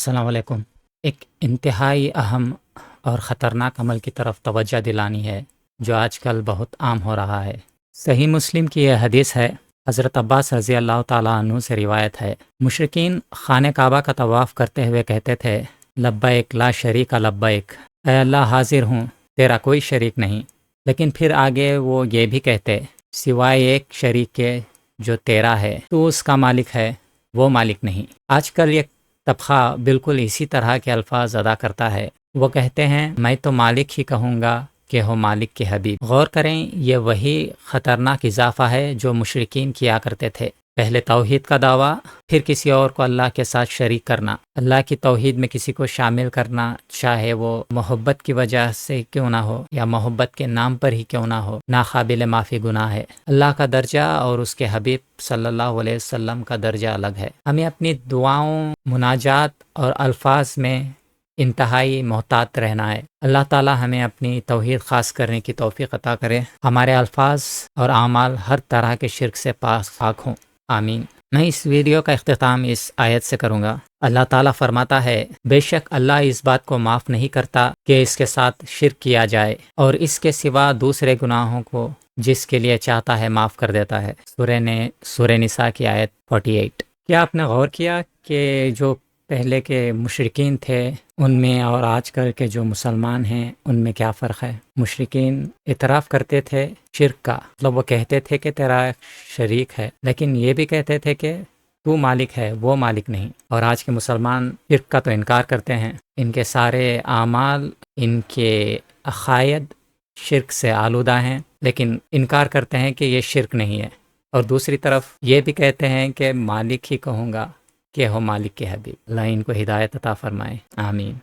السلام علیکم۔ ایک انتہائی اہم اور خطرناک عمل کی طرف توجہ دلانی ہے جو آج کل بہت عام ہو رہا ہے۔ صحیح مسلم کی یہ حدیث ہے، حضرت عباس رضی اللہ تعالیٰ عنہ سے روایت ہے، مشرکین خانہ کعبہ کا طواف کرتے ہوئے کہتے تھے، لبیک لا شریک لبیک، اے اللہ حاضر ہوں، تیرا کوئی شریک نہیں۔ لیکن پھر آگے وہ یہ بھی کہتے، سوائے ایک شریک کے جو تیرا ہے، تو اس کا مالک ہے، وہ مالک نہیں۔ آج کل یہ طبقہ بالکل اسی طرح کے الفاظ ادا کرتا ہے۔ وہ کہتے ہیں، میں تو مالک ہی کہوں گا کہ ہو مالک کے حبیب۔ غور کریں، یہ وہی خطرناک اضافہ ہے جو مشرکین کیا کرتے تھے۔ پہلے توحید کا دعویٰ، پھر کسی اور کو اللہ کے ساتھ شریک کرنا، اللہ کی توحید میں کسی کو شامل کرنا، چاہے وہ محبت کی وجہ سے کیوں نہ ہو یا محبت کے نام پر ہی کیوں نہ ہو، ناقابل معافی گناہ ہے۔ اللہ کا درجہ اور اس کے حبیب صلی اللہ علیہ وسلم کا درجہ الگ ہے۔ ہمیں اپنی دعاؤں، مناجات اور الفاظ میں انتہائی محتاط رہنا ہے۔ اللہ تعالی ہمیں اپنی توحید خاص کرنے کی توفیق عطا کرے، ہمارے الفاظ اور اعمال ہر طرح کے شرک سے پاک ہوں، آمین۔ میں اس ویڈیو کا اختتام اس آیت سے کروں گا۔ اللہ تعالیٰ فرماتا ہے، بے شک اللہ اس بات کو معاف نہیں کرتا کہ اس کے ساتھ شرک کیا جائے، اور اس کے سوا دوسرے گناہوں کو جس کے لیے چاہتا ہے معاف کر دیتا ہے۔ سورہ نساء کی آیت 48۔ کیا آپ نے غور کیا کہ جو پہلے کے مشرکین تھے ان میں اور آج کل کے جو مسلمان ہیں ان میں کیا فرق ہے؟ مشرکین اعتراف کرتے تھے شرک کا، مطلب وہ کہتے تھے کہ تیرا شریک ہے، لیکن یہ بھی کہتے تھے کہ تو مالک ہے، وہ مالک نہیں۔ اور آج کے مسلمان شرک کا تو انکار کرتے ہیں، ان کے سارے اعمال، ان کے عقائد شرک سے آلودہ ہیں، لیکن انکار کرتے ہیں کہ یہ شرک نہیں ہے۔ اور دوسری طرف یہ بھی کہتے ہیں کہ مالک ہی کہوں گا کہ ہو مالک کے حبیب۔ اللہ ان کو ہدایت عطا فرمائے، آمین۔